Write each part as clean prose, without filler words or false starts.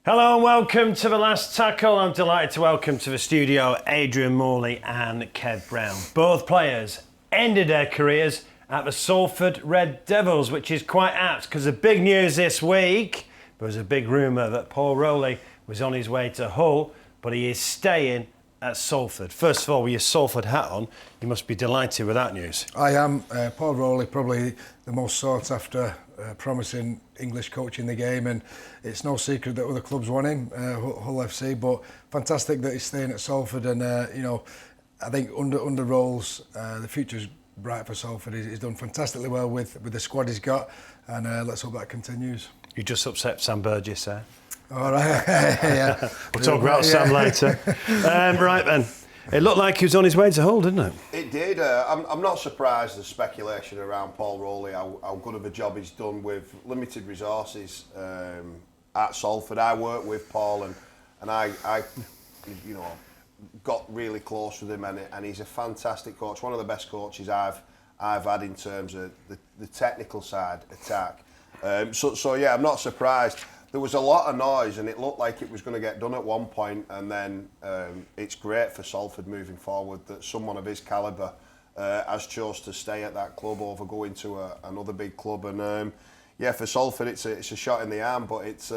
Hello and welcome to The Last Tackle. I'm delighted to welcome to the studio Adrian Morley and Kev Brown. Both players ended their careers at the Salford Red Devils, which is quite apt because the big news this week, there was a big rumour that Paul Rowley was on his way to Hull, but he is staying at Salford. First of all, with your Salford hat on, you must be delighted with that news. I am. Paul Rowley, probably the most sought after, promising English coach in the game, and it's no secret that other clubs want him, Hull FC, but fantastic that he's staying at Salford, and I think under Rolls, the future's bright for Salford. He's done fantastically well with the squad he's got, and let's hope that continues. You just upset Sam Burgess there. All right. Yeah. We'll talk about Sam later. Right then, it looked like he was on his way to Hull, didn't it? It did. I'm not surprised there's speculation around Paul Rowley, how good of a job he's done with limited resources at Salford. I worked with Paul and I got really close with him, and he's a fantastic coach, one of the best coaches I've had in terms of the technical side attack. So yeah, I'm not surprised. There was a lot of noise and it looked like it was going to get done at one point, and then it's great for Salford moving forward that someone of his calibre has chose to stay at that club over going to another big club. And yeah, for Salford it's a shot in the arm, but it's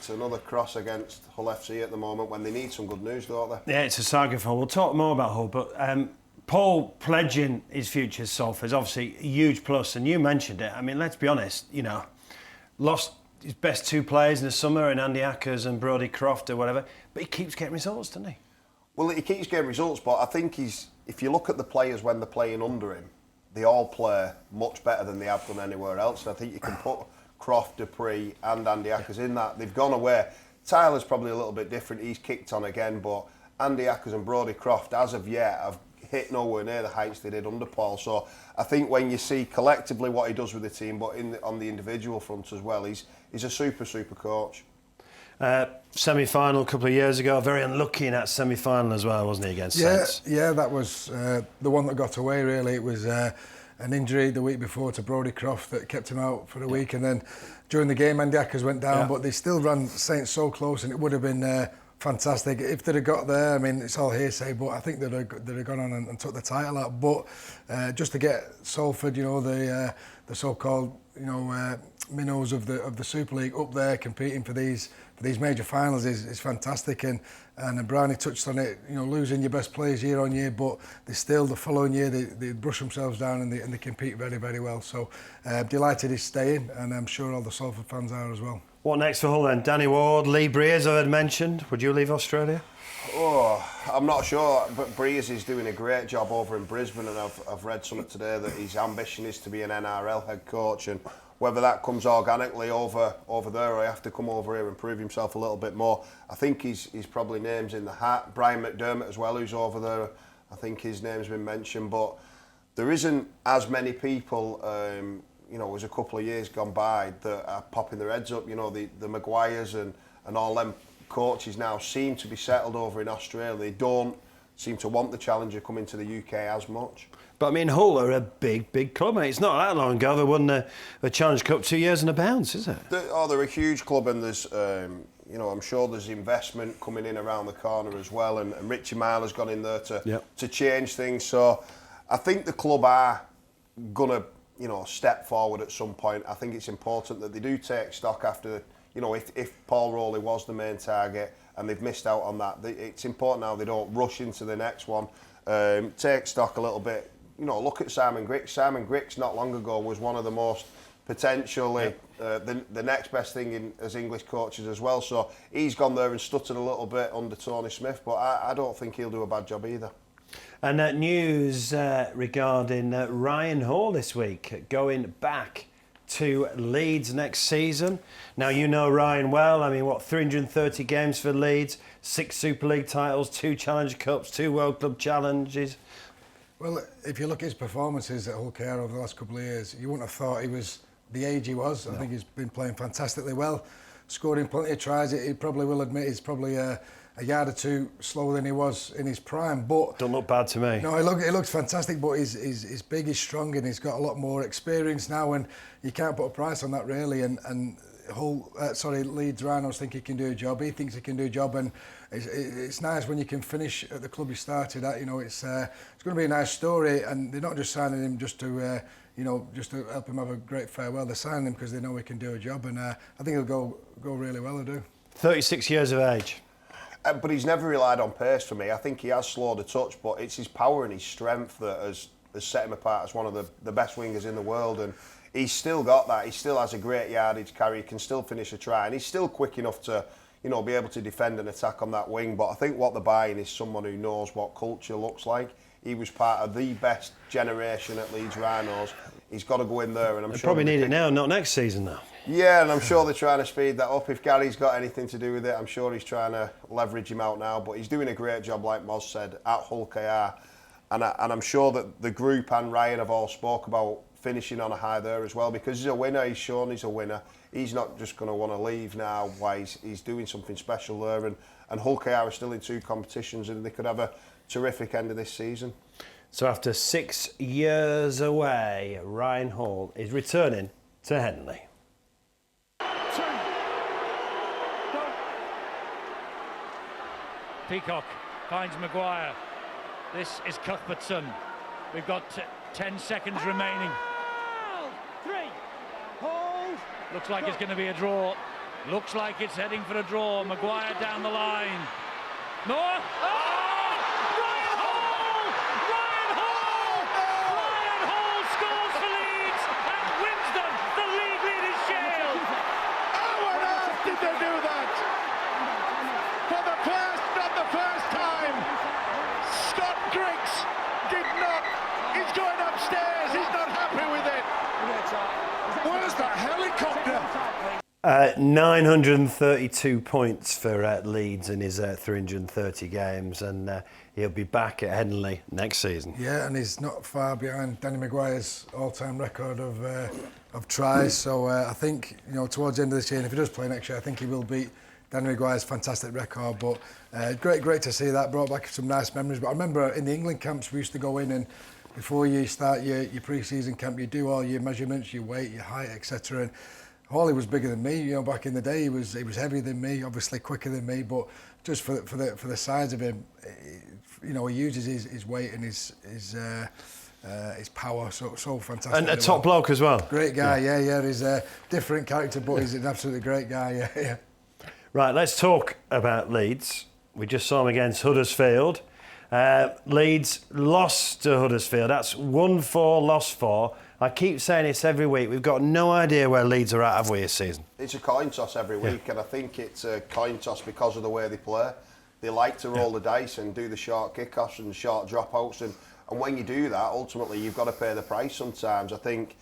another cross against Hull FC at the moment when they need some good news, don't they? Yeah, it's a saga for Hull. We'll talk more about Hull, but Paul pledging his future at Salford is obviously a huge plus, and you mentioned it. I mean, let's be honest, lost his best two players in the summer, in Andy Ackers and Brodie Croft or whatever, but he keeps getting results, doesn't he? Well, he keeps getting results, but I think if you look at the players when they're playing under him, they all play much better than they have done anywhere else. And I think you can put Croft, Dupree and Andy Ackers in that. They've gone away. Tyler's probably a little bit different. He's kicked on again, but Andy Ackers and Brodie Croft, as of yet, have hit nowhere near the heights they did under Paul. So I think when you see collectively what he does with the team, but on the individual front as well, he's a super coach. Semi-final a couple of years ago, very unlucky in that semi-final as well, wasn't he, against Saints? Yeah, that was the one that got away, really. It was an injury the week before to Brodie Croft that kept him out for a week, and then during the game Andy Ackers went down, but they still ran Saints so close, and it would have been fantastic if they'd have got there. I mean, it's all hearsay, but I think they'd have gone on and took the title out. But just to get Salford, the so-called minnows of the Super League up there competing for these major finals is fantastic. And Brownie touched on it. Losing your best players year on year, but they still the following year they brush themselves down and they compete very, very well. So delighted he's staying, and I'm sure all the Salford fans are as well. What next for Hull then? Danny Ward, Leigh Breers, I had mentioned. Would you leave Australia? Oh, I'm not sure, but Breers is doing a great job over in Brisbane, and I've read something today that his ambition is to be an NRL head coach, and whether that comes organically over there or he have to come over here and prove himself a little bit more. I think he's probably names in the hat. Brian McDermott as well, who's over there. I think his name's been mentioned, but there isn't as many people. It was a couple of years gone by that are popping their heads up. The Maguires and all them coaches now seem to be settled over in Australia. They don't seem to want the challenger coming to the UK as much. But I mean, Hull are a big club, mate. It's not that long ago they won the Challenge Cup 2 years in a bounce, is it? They're a huge club, and there's, I'm sure there's investment coming in around the corner as well, and Richie Myler's gone in there to change things. So I think the club are gonna, step forward at some point. I think it's important that they do take stock after, if Paul Rowley was the main target and they've missed out on that, it's important now they don't rush into the next one. Take stock a little bit. Look at Simon Griggs. Simon Griggs not long ago was one of the most potentially the next best thing as English coaches as well. So he's gone there and stuttered a little bit under Tony Smith, but I don't think he'll do a bad job either. And news regarding Ryan Hall this week, going back to Leeds next season. Now, you know Ryan well. I mean, 330 games for Leeds, 6 Super League titles, 2 Challenge Cups, 2 World Club Challenges. Well, if you look at his performances at Hull KR over the last couple of years, you wouldn't have thought he was the age he was. I think he's been playing fantastically well, scoring plenty of tries. He probably will admit he's probably a yard or two slower than he was in his prime, but don't look bad to me. No, he looks fantastic, but he's big, he's strong, and he's got a lot more experience now, and you can't put a price on that really. And Leeds Rhinos think he can do a job. He thinks he can do a job, and it's nice when you can finish at the club you started at. You know, it's going to be a nice story, and they're not just signing him just to just to help him have a great farewell. They're signing him because they know he can do a job, and I think he'll go really well. I do. 36 years of age. But he's never relied on pace for me. I think he has slowed a touch, but it's his power and his strength that has set him apart as one of the best wingers in the world. And he's still got that. He still has a great yardage carry. He can still finish a try, and he's still quick enough to, be able to defend and attack on that wing. But I think what they're buying is someone who knows what culture looks like. He was part of the best generation at Leeds Rhinos. He's got to go in there, and I'm they sure probably need it now, not next season though. Yeah, and I'm sure they're trying to speed that up. If Gary's got anything to do with it, I'm sure he's trying to leverage him out now. But he's doing a great job, like Moz said, at Hull KR. And I'm sure that the group and Ryan have all spoke about finishing on a high there as well, because he's a winner. He's shown he's a winner. He's not just going to want to leave now while he's doing something special there. And Hull KR are still in 2 competitions, and they could have a terrific end of this season. So after 6 years away, Ryan Hall is returning to Henley. Peacock finds Maguire. This is Cuthbertson. We've got 10 seconds remaining. 3. Hold. Looks like it's going to be a draw. Looks like it's heading for a draw. Maguire down the line. No! Oh! Ryan Hall! Ryan Hall! Ryan Hall scores for Leeds and wins them the League Leaders' Shield. How on earth did they do that? For the first time, Scott Griggs did not. He's going upstairs. He's not happy with it. Where's the helicopter? 932 points for Leeds in his 330 games, and he'll be back at Henley next season. Yeah, and he's not far behind Danny Maguire's all-time record of tries. So I think towards the end of this year, and if he does play next year, I think he will beat Danny Maguire's fantastic record. But great to see that. Brought back some nice memories. But I remember in the England camps we used to go in, and before you start your pre-season camp, you do all your measurements, your weight, your height, etc. And Hawley was bigger than me, back in the day. He was heavier than me, obviously quicker than me, but just for the size of him, he uses his weight and his power so fantastic. And a top bloke as well. Great guy, yeah. He's a different character, but he's an absolutely great guy, yeah. Right, let's talk about Leeds. We just saw him against Huddersfield. Leeds lost to Huddersfield. That's 1-4, lost 4. I keep saying this every week. We've got no idea where Leeds are at, have we, this season? It's a coin toss every week, and I think it's a coin toss because of the way they play. They like to roll the dice and do the short kickoffs and short dropouts, and when you do that, ultimately you've got to pay the price sometimes. I think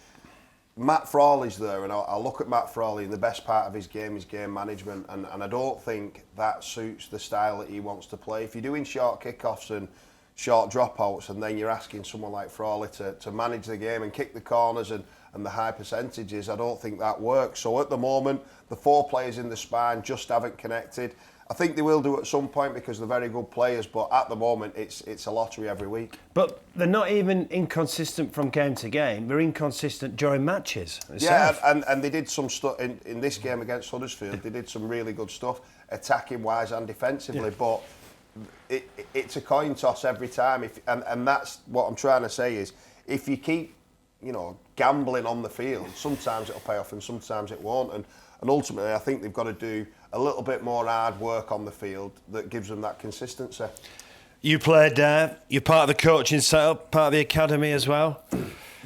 Matt Frawley's there, and I look at Matt Frawley, and the best part of his game is game management, and I don't think that suits the style that he wants to play. If you're doing short kickoffs and short dropouts, and then you're asking someone like Frawley to manage the game and kick the corners and the high percentages, I don't think that works. So at the moment, the 4 players in the spine just haven't connected. I think they will do at some point because they're very good players, but at the moment it's a lottery every week. But they're not even inconsistent from game to game. They're inconsistent during matches. Yeah, and they did some stuff in this game against Huddersfield. They did some really good stuff, attacking wise and defensively. Yeah. But it's a coin toss every time. And that's what I'm trying to say is, if you keep gambling on the field, sometimes it'll pay off and sometimes it won't. And ultimately, I think they've got to do a little bit more hard work on the field that gives them that consistency. You played there. You're part of the coaching setup, part of the academy as well.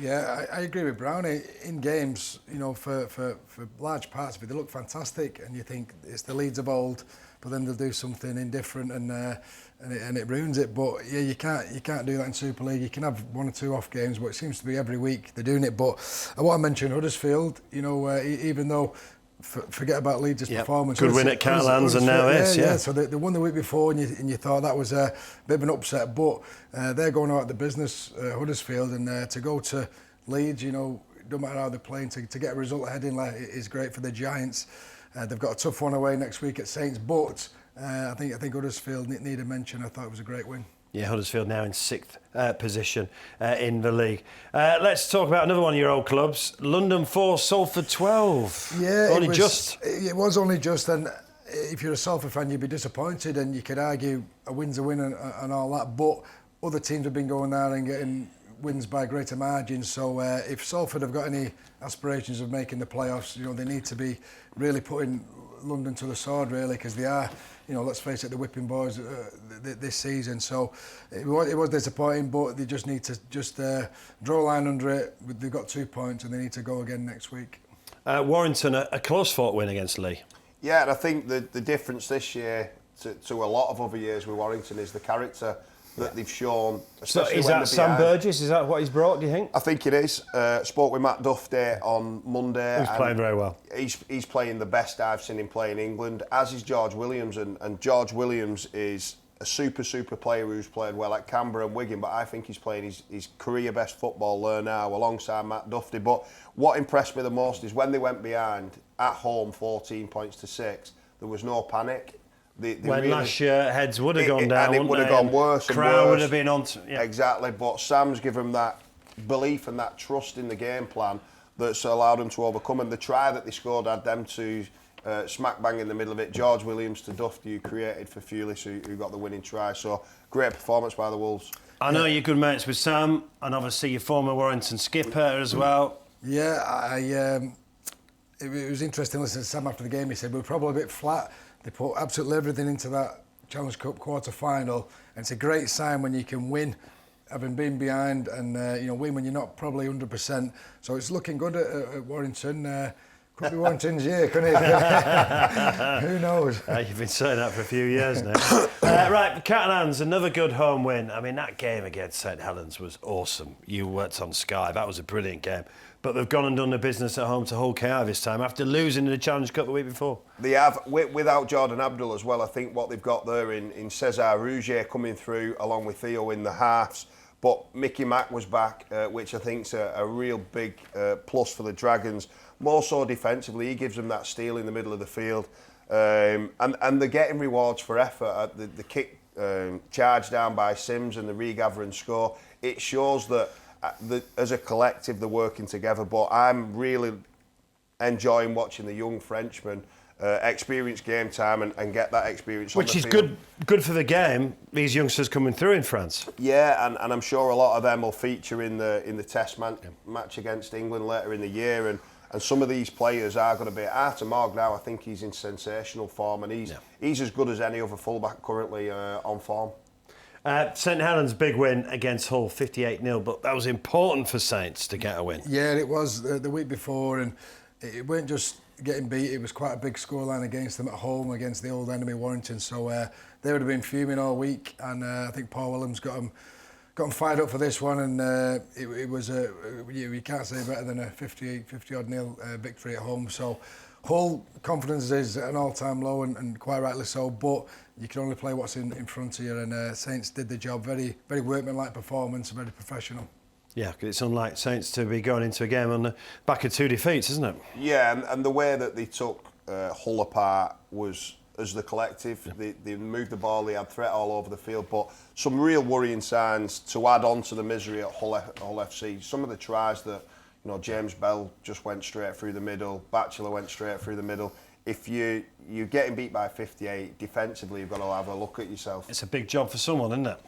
Yeah, I agree with Brownie. In games, for large parts of it, they look fantastic, and you think it's the Leeds of old, but then they'll do something indifferent and it ruins it. But yeah, you can't do that in Super League. You can have 1 or 2 off games, but it seems to be every week they're doing it. But I want to mention Huddersfield. Even though forget about Leeds' performance. Good win at Catalans and now this. Yeah. So they won the week before, and you thought that was a bit of an upset. But they're going out of the business, Huddersfield, and to go to Leeds, no matter how they're playing, to get a result ahead in is great for the Giants. They've got a tough one away next week at Saints, but I think Huddersfield need a mention. I thought it was a great win. Yeah, Huddersfield now in 6th position in the league. Let's talk about another one of your old clubs, London 4, Salford 12. Yeah, only just. It was only just, and if you're a Salford fan, you'd be disappointed, and you could argue a win's a win and all that, but other teams have been going there and getting wins by greater margins. So if Salford have got any aspirations of making the playoffs, they need to be really putting London to the sword, really, because they are, let's face it, the whipping boys this season. So it was disappointing, but they just need to draw a line under it. They've got 2 points and they need to go again next week. Warrington, a close-fought win against Leigh. Yeah, and I think the difference this year to a lot of other years with Warrington is the character that they've shown. So is that Sam Burgess? Is that what he's brought, do you think? I think it is. Spoke with Matt Duffy on Monday. He's playing very well. He's playing the best I've seen him play in England, as is George Williams. And George Williams is a super player who's played well at Canberra and Wigan, but I think he's playing his career best football there now alongside Matt Duffy. But what impressed me the most is when they went behind at home 14 points to 6, there was no panic. When really, last year heads would have gone down, and it would have gone worse and crowd worse. would have been on. Yeah. Exactly, but Sam's given them that belief and that trust in the game plan that's allowed them to overcome. And the try that they scored had them to smack bang in the middle of it. George Williams to Duffy, who created for Fulis, who got the winning try. So great performance by the Wolves. I know you're good mates with Sam, and obviously your former Warrington skipper as well. Yeah, it was interesting listening to Sam after the game. He said we were probably a bit flat. They put absolutely everything into that Challenge Cup quarter-final, and it's a great sign when you can win, having been behind, and win when you're not probably 100%. So it's looking good at Warrington. Could be Warrington's year, couldn't it? Who knows? You've been saying that for a few years now. Right, the Catalans, another good home win. I mean, that game against St Helens was awesome. You worked on Sky. That was a brilliant game. But they've gone and done the business at home to Hull KR this time after losing in the Challenge Cup the week before. They have, without Jordan Abdul as well. I think what they've got there in Cesar Rougier coming through along with Theo in the halves. But Mickey Mack was back, which I think is a real big plus for the Dragons. More so defensively, he gives them that steal in the middle of the field. And they're getting rewards for effort. The kick charge down by Sims and the regather and score. It shows that as a collective they're working together. But I'm really enjoying watching the young Frenchmen experience game time and get that experience on the field. Which is good for the game, these youngsters coming through in France. Yeah, and I'm sure a lot of them will feature in the test match against England later in the year. And some of these players are going to be Arthur Morg now. I think he's in sensational form, and he's as good as any other fullback currently on form. St Helens' big win against Hull, 58-0, but that was important for Saints to get a win. Yeah, it was the week before, and it weren't just getting beat, it was quite a big scoreline against them at home against the old enemy Warrington, so they would have been fuming all week, and I think Paul Williams got them fired up for this one, and it was you can't say better than a 50-odd nil victory at home. So Hull confidence is at an all-time low, and quite rightly so, but you can only play what's in front of you, and Saints did the job. Very, very workmanlike performance, very professional. Yeah, it's unlike Saints to be going into a game on the back of 2 defeats, isn't it? Yeah, and the way that they took Hull apart was as the collective. Yeah. They moved the ball, they had threat all over the field, but some real worrying signs to add on to the misery at Hull FC. Some of the tries that, James Bell just went straight through the middle, Batchelor went straight through the middle. If you're getting beat by 58, defensively you've got to have a look at yourself. It's a big job for someone, isn't it?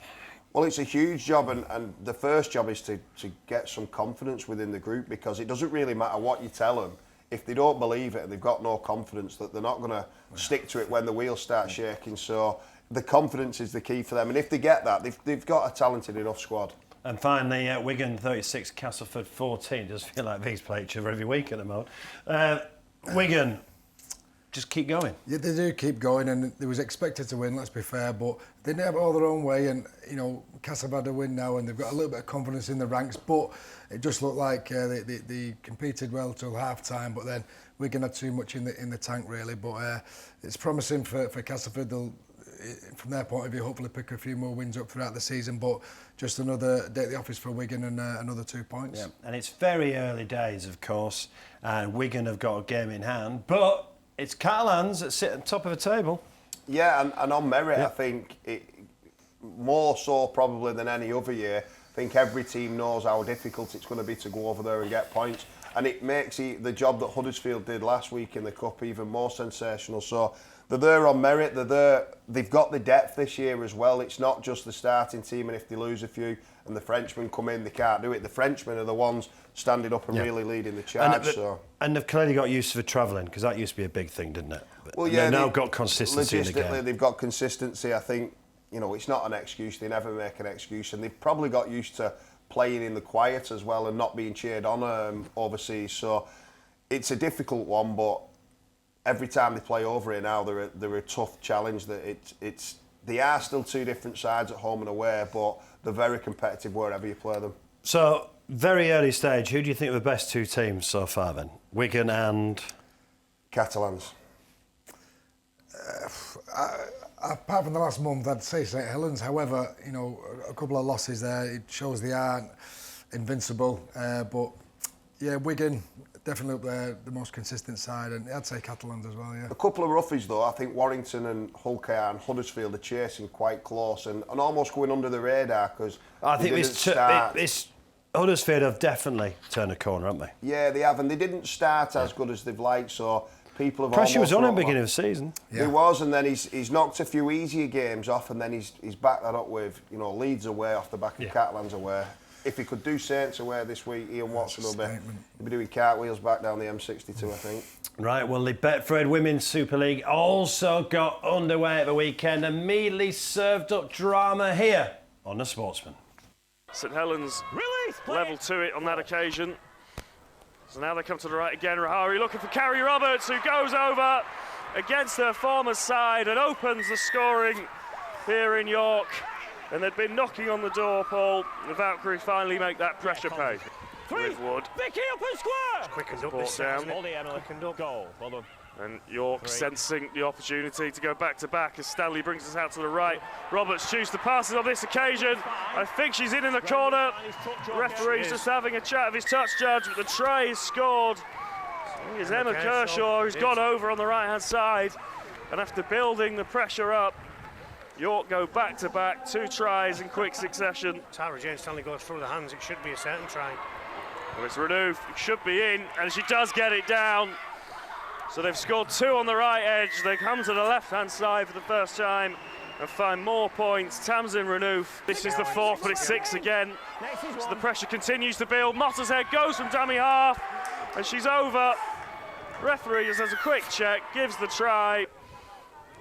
Well, it's a huge job, and the first job is to get some confidence within the group, because it doesn't really matter what you tell them. If they don't believe it and they've got no confidence, that they're not going to stick to it when the wheels start shaking. So the confidence is the key for them, and if they get that, they've got a talented enough squad. And finally, Wigan 36, Castleford 14. It does feel like these play each other every week at the moment. Wigan, just keep going. Yeah, they do keep going, and they was expected to win, let's be fair, but they didn't have it all their own way, and Castleford had a win now, and they've got a little bit of confidence in the ranks, but it just looked like they competed well till half-time, but then Wigan had too much in the tank, really. But it's promising for Castleford. They'll, from their point of view, hopefully pick a few more wins up throughout the season, but just another day at the office for Wigan, and another 2 points. Yeah. And it's very early days, of course, and Wigan have got a game in hand, but it's Catalans that sit at the top of the table. Yeah, and on merit, I think more so probably than any other year. I think every team knows how difficult it's going to be to go over there and get points, and it makes the job that Huddersfield did last week in the Cup even more sensational. So they're there on merit, they're there, they've got the depth this year as well. It's not just the starting team, and if they lose a few and the Frenchmen come in, they can't do it. The Frenchmen are the ones standing up and really leading the charge. And they've clearly got used to the travelling, because that used to be a big thing, didn't it? Well, yeah, they've now got consistency in the game. Logistically, they've got consistency. I think, you know, it's not an excuse. They never make an excuse, and they've probably got used to playing in the quiet as well and not being cheered on overseas. So it's a difficult one, but every time they play over here now, they're a tough challenge. That they are still two different sides at home and away, but they're very competitive wherever you play them. So, very early stage, who do you think are the best two teams so far then? Wigan and Catalans. Apart from the last month, I'd say St Helens. However, you know, a couple of losses there, it shows they aren't invincible. But yeah, Wigan definitely up there, the most consistent side, and I'd say Catalans as well. Yeah. A couple of roughies though. I think Warrington and Hull KR and Huddersfield are chasing quite close and almost going under the radar because I think this Huddersfield have definitely turned a corner, haven't they? Yeah, they have, and they didn't start as good as they've liked. So people have pressure was on at the beginning of the season. Yeah. There was, and then he's knocked a few easier games off, and then he's backed that up with, you know, Leeds away off the back of Catalans away. If he could do Saints away this week, Ian Watson will be doing cartwheels back down the M62, I think. Right, well, the Betfred Women's Super League also got underway at the weekend. Immediately served up drama here on the Sportsman. St Helens level to it on that occasion. So now they come to the right again. Rahari looking for Carrie Roberts, who goes over against her former side and opens the scoring here in York. And they'd been knocking on the door, Paul. The Valkyries finally make that pressure pay. With Wood. Vicky up and square! Quick and up down. Quick and up. Goal. Well done. And York sensing the opportunity to go back to back as Stanley brings us out to the right. Roberts chooses to pass it on this occasion. I think she's in the corner. Referee's just having a chat of his touch judge, but the try is scored. Here's Emma Kershaw, who's gone over on the right-hand side. And after building the pressure up, York go back to back, 2 tries in quick succession. Tara Jane Stanley goes through the hands, it should be a certain try. Well, it's Renouf, it should be in, and she does get it down. So they've scored 2 on the right edge. They come to the left-hand side for the first time and find more points. Tamsin Renouf, this is the 4th, but it's 6 again. So the pressure continues to build. Mottershead goes from dummy half, and she's over. Referee just has a quick check, gives the try.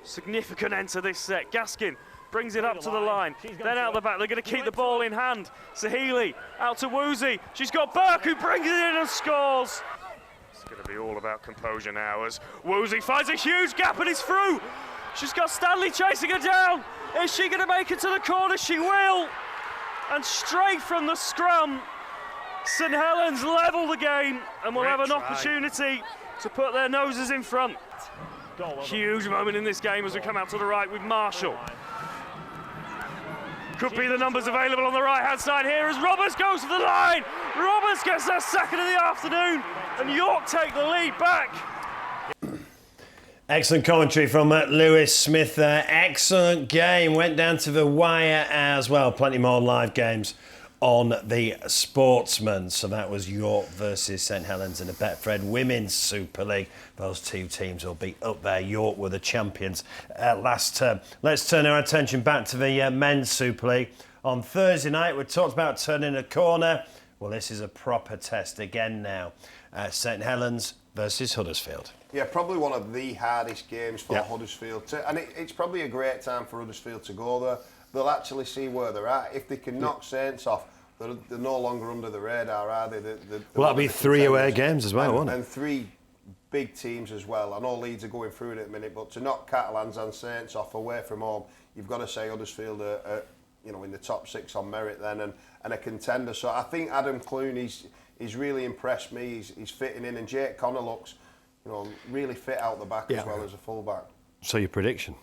Significant end to this set. Gaskin brings it up to the line, then out the back. They're going to keep the ball in hand. Sahili out to Woozy. She's got Burke, who brings it in and scores. It's going to be all about composure now as Woozy finds a huge gap and is through. She's got Stanley chasing her down. Is she going to make it to the corner? She will. And straight from the scrum, St Helens level the game and will have an opportunity to put their noses in front. Huge moment in this game as we come out to the right with Marshall. Could be the numbers available on the right-hand side here as Roberts goes to the line. Roberts gets their second of the afternoon and York take the lead back. Excellent commentary from Lewis Smith there. Excellent game. Went down to the wire as well. Plenty more live games on the Sportsman. So that was York versus St Helens in the Betfred Women's Super League. Those 2 teams will be up there. York were the champions last term. Let's turn our attention back to the Men's Super League. On Thursday night, we talked about turning a corner. Well, this is a proper test again now. St Helens versus Huddersfield. Yeah, probably one of the hardest games for Huddersfield. And it's probably a great time for Huddersfield to go there. They'll actually see where they're at. If they can knock Saints off, they're no longer under the radar, are they? Well, that'll be 3 away games as well, won't it? And 3 big teams as well. I know Leeds are going through it at the minute, but to knock Catalans and Saints off away from home, you've got to say Huddersfield are in the top 6 on merit then and a contender. So I think Adam Clooney's really impressed me. He's fitting in, and Jake Connor looks, really fit out the back as well as a full-back. So your prediction?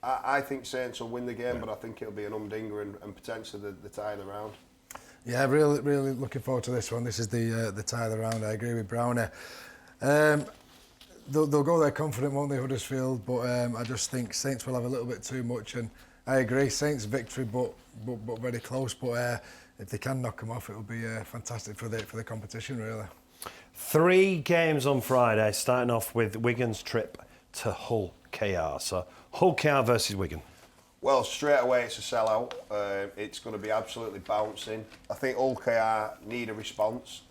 I think Saints will win the game, but I think it'll be an humdinger and potentially the tie of the round. Yeah, really looking forward to this one. This is the tie of the round. I agree with Brownie. They'll go there confident, won't they, Huddersfield? But I just think Saints will have a little bit too much, and I agree. Saints victory, but very close. But if they can knock them off, it'll be fantastic for the competition, really. 3 games on Friday, starting off with Wigan's trip to Hull KR. So Hull KR versus Wigan. Well, straight away it's a sellout. It's going to be absolutely bouncing. I think Hull KR need a response.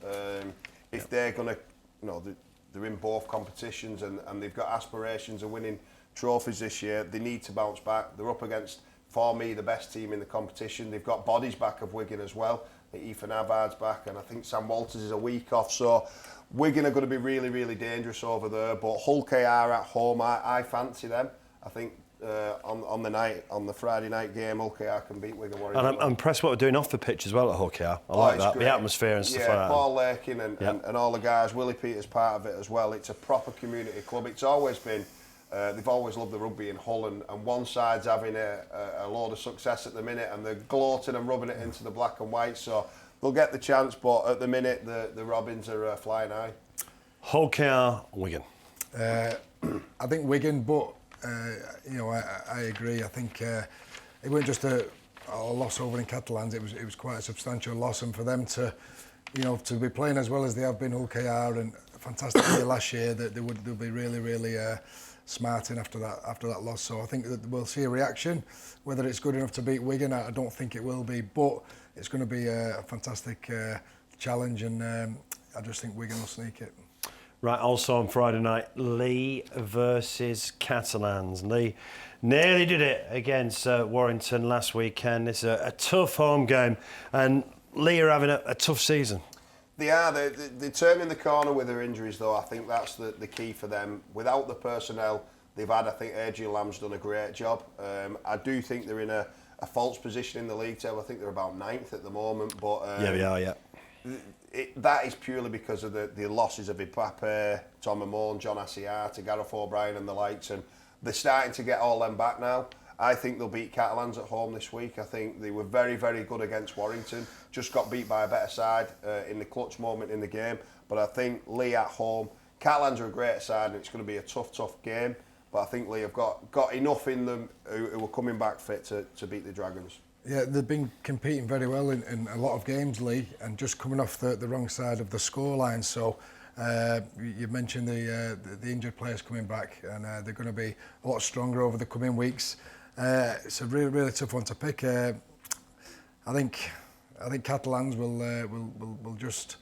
If they're going to, they're in both competitions and they've got aspirations of winning trophies this year, they need to bounce back. They're up against, for me, the best team in the competition. They've got bodies back of Wigan as well. Ethan Havard's back, and I think Sam Walters is a week off. So Wigan are going to be really, really dangerous over there. But Hull KR at home, I fancy them. I think on the Friday night game, Hull KR can beat Wigan Warriors. And I'm impressed what we're doing off the pitch as well at Hull KR. I like that, great. the atmosphere and stuff like that. Paul Lakin and all the guys, Willie Peters part of it as well. It's a proper community club. It's always been. They've always loved the rugby in Hull, and one side's having a load of success at the minute, and they're gloating and rubbing it into the black and white, so they'll get the chance, but at the minute the Robins are flying high. Hull KR, Wigan. I think Wigan, but I agree. I think it wasn't just a loss over in Catalans. It was quite a substantial loss, and for them to be playing as well as they have been, Hull KR, and a fantastic year last year, that they'll be really smarting after that loss. So I think that we'll see a reaction. Whether it's good enough to beat Wigan, I don't think it will be, but it's going to be a fantastic challenge, and I just think Wigan will sneak it. Right, also on Friday night, Leigh versus Catalans. Leigh nearly did it against Warrington last weekend. It's a tough home game, and Leigh are having a tough season. They are. They're turning the corner with their injuries, though. I think that's the key for them. Without the personnel they've had, I think Adrian Lamb's done a great job. I do think they're in a false position in the league table. I think they're about 9th at the moment. But Yeah, they are, yeah. That is purely because of the losses of Ipape, Tom Amon, John Asiata, Gareth O'Brien and the likes, and they're starting to get all them back now. I think they'll beat Catalans at home this week. I think they were very, very good against Warrington. Just got beat by a better side in the clutch moment in the game. But I think Leigh at home, Catalans are a great side, and it's going to be a tough game. But I think Leigh have got enough in them who are coming back fit to beat the Dragons. Yeah, they've been competing very well in a lot of games, Leigh, and just coming off the wrong side of the scoreline. So you mentioned the injured players coming back, and they're going to be a lot stronger over the coming weeks. It's a really tough one to pick. I think Catalans will just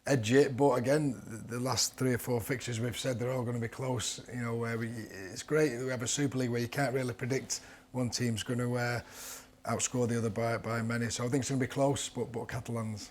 edge it, but again, the last 3 or 4 fixtures we've said they're all going to be close. It's great that we have a Super League where you can't really predict one team's going to outscore the other by many. So I think it's going to be close, but Catalans.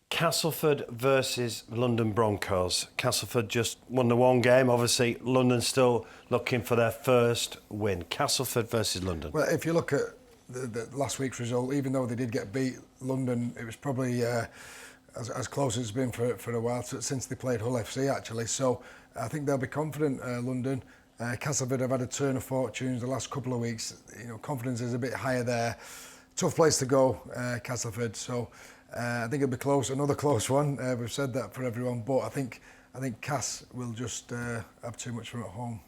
Castleford versus London Broncos. Castleford just won the one game. Obviously, London still looking for their first win. Castleford versus London. Well, if you look at the last week's result, even though they did get beat, London, it was probably as close as it's been for a while since they played Hull FC, actually. So I think they'll be confident, London. Castleford have had a turn of fortunes the last couple of weeks. Confidence is a bit higher there. Tough place to go, Castleford. So I think it'll be close, another close one. We've said that for everyone, but I think Cass will just have too much from at home.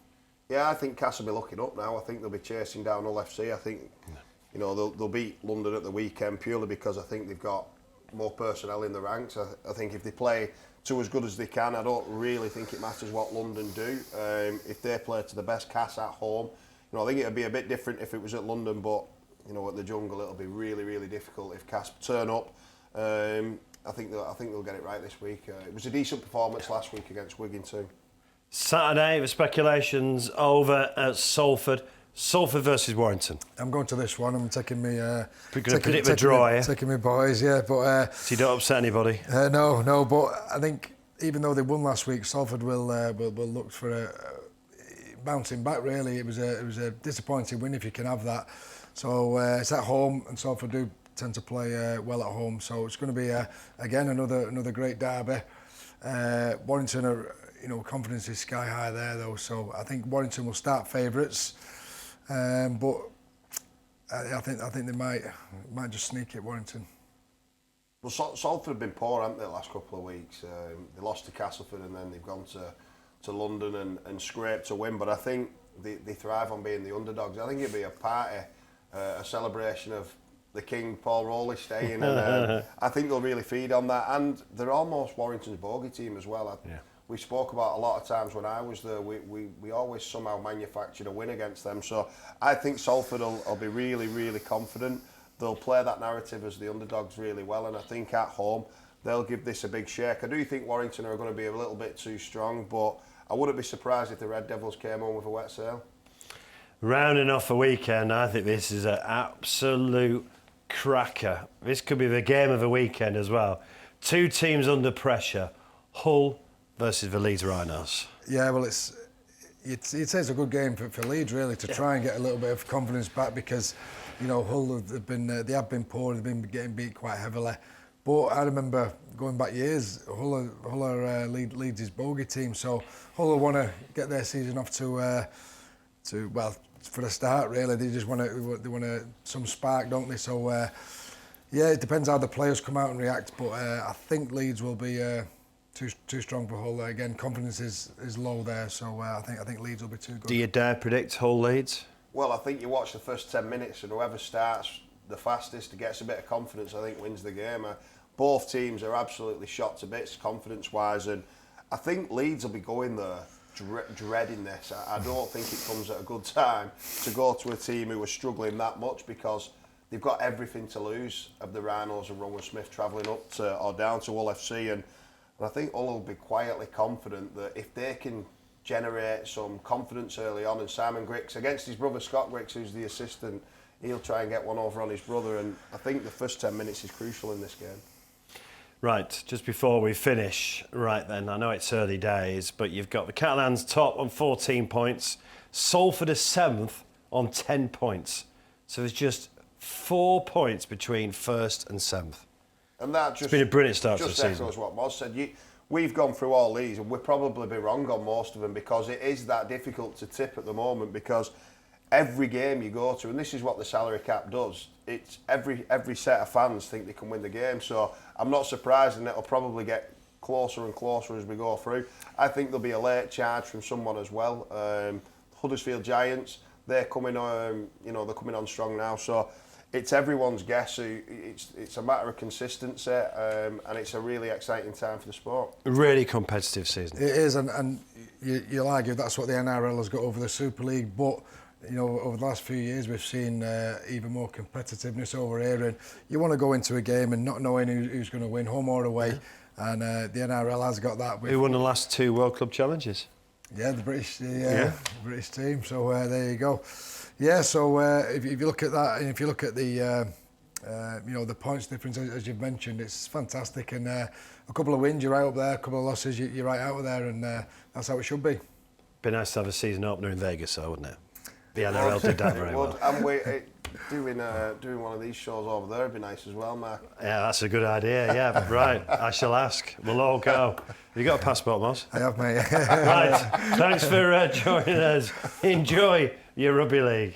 Yeah, I think Cass will be looking up now. I think they'll be chasing down Hull FC. I think they'll beat London at the weekend purely because I think they've got more personnel in the ranks. I think if they play to as good as they can, I don't really think it matters what London do. If they play to the best, Cass at home, I think it would be a bit different if it was at London, but at the Jungle it'll be really difficult if Cass turn up. I think they'll get it right this week. It was a decent performance last week against Wigan too. Saturday, the speculations over at Salford. Salford versus Warrington. I'm going to this one. I'm taking me. We're going to predict the draw, yeah? Taking me boys, yeah. But so you don't upset anybody. No. But I think even though they won last week, Salford will look for bouncing back. Really, it was a disappointing win if you can have that. So it's at home, and Salford do tend to play well at home. So it's going to be again another great derby. Warrington are, confidence is sky high there though. So I think Warrington will start favourites. But I think they might just sneak it, Warrington. Well, Salford have been poor, haven't they, the last couple of weeks? They lost to Castleford and then they've gone to London and scraped to win. But I think they thrive on being the underdogs. I think it'd be a party, a celebration of the King, Paul Rowley, staying, and I think they'll really feed on that. And they're almost Warrington's bogey team as well. We spoke about a lot of times when I was there, we always somehow manufactured a win against them. So I think Salford will be really, really confident. They'll play that narrative as the underdogs really well, and I think at home they'll give this a big shake. I do think Warrington are going to be a little bit too strong, but I wouldn't be surprised if the Red Devils came home with a wet sail. Rounding off a weekend, I think this is an absolute cracker. This could be the game of the weekend as well. Two teams under pressure, Hull versus the Leeds Rhinos. Yeah, well, you'd say it's a good game for Leeds really to try and get a little bit of confidence back, because you know Hull have been poor, they've been getting beat quite heavily. But I remember going back years, Hull are Leeds' bogey team, so Hull will want to get their season off to well, for a start really. They just want some spark, don't they? So yeah, it depends how the players come out and react. But I think Leeds will be too strong for Hull. Again, confidence is low there, so I think Leeds will be too good. Do you dare predict Hull Leeds? Well, I think you watch the first 10 minutes, and whoever starts the fastest to gets a bit of confidence, I think wins the game. Both teams are absolutely shot to bits confidence-wise, and I think Leeds will be going there dreading this. I don't think it comes at a good time to go to a team who are struggling that much, because they've got everything to lose of the Rhinos and Rowan Smith travelling up to, or down to Hull FC, and I think Hull will be quietly confident that if they can generate some confidence early on, and Simon Griggs against his brother Scott Griggs, who's the assistant, he'll try and get one over on his brother, and I think the first 10 minutes is crucial in this game. Right, just before we finish, right then, I know it's early days, but you've got the Catalans top on 14 points, Salford is 7th on 10 points. So there's just 4 points between 1st and 7th. And that just, it's been a brilliant start to the season. Just echoes what Moz said. We've gone through all these, and we'll probably be wrong on most of them, because it is that difficult to tip at the moment, because every game you go to, and this is what the salary cap does, it's every set of fans think they can win the game. So I'm not surprised, and it'll probably get closer and closer as we go through. I think there'll be a late charge from someone as well. Huddersfield Giants, they're coming on, they're coming on strong now. So it's everyone's guess. It's a matter of consistency, and it's a really exciting time for the sport. Really competitive season. It is, and you'll argue that's what the NRL has got over the Super League, but over the last few years we've seen even more competitiveness over here, and you want to go into a game and not knowing who's going to win, home or away, and the NRL has got that. Who won the last 2 World Club challenges? Yeah, the British team. So there you go. Yeah, so if you look at that, and if you look at the the points difference as you've mentioned, it's fantastic. And a couple of wins, you're right up there. A couple of losses, you're right out of there, and that's how it should be. Be nice to have a season opener in Vegas, though, wouldn't it? The NRL did that very well. And doing one of these shows over there would be nice as well, Mark. Yeah, that's a good idea. Yeah, right. I shall ask. We'll all go. Have you got a passport, Moz? I have, mate. Right. Thanks for joining us. Enjoy your rugby league.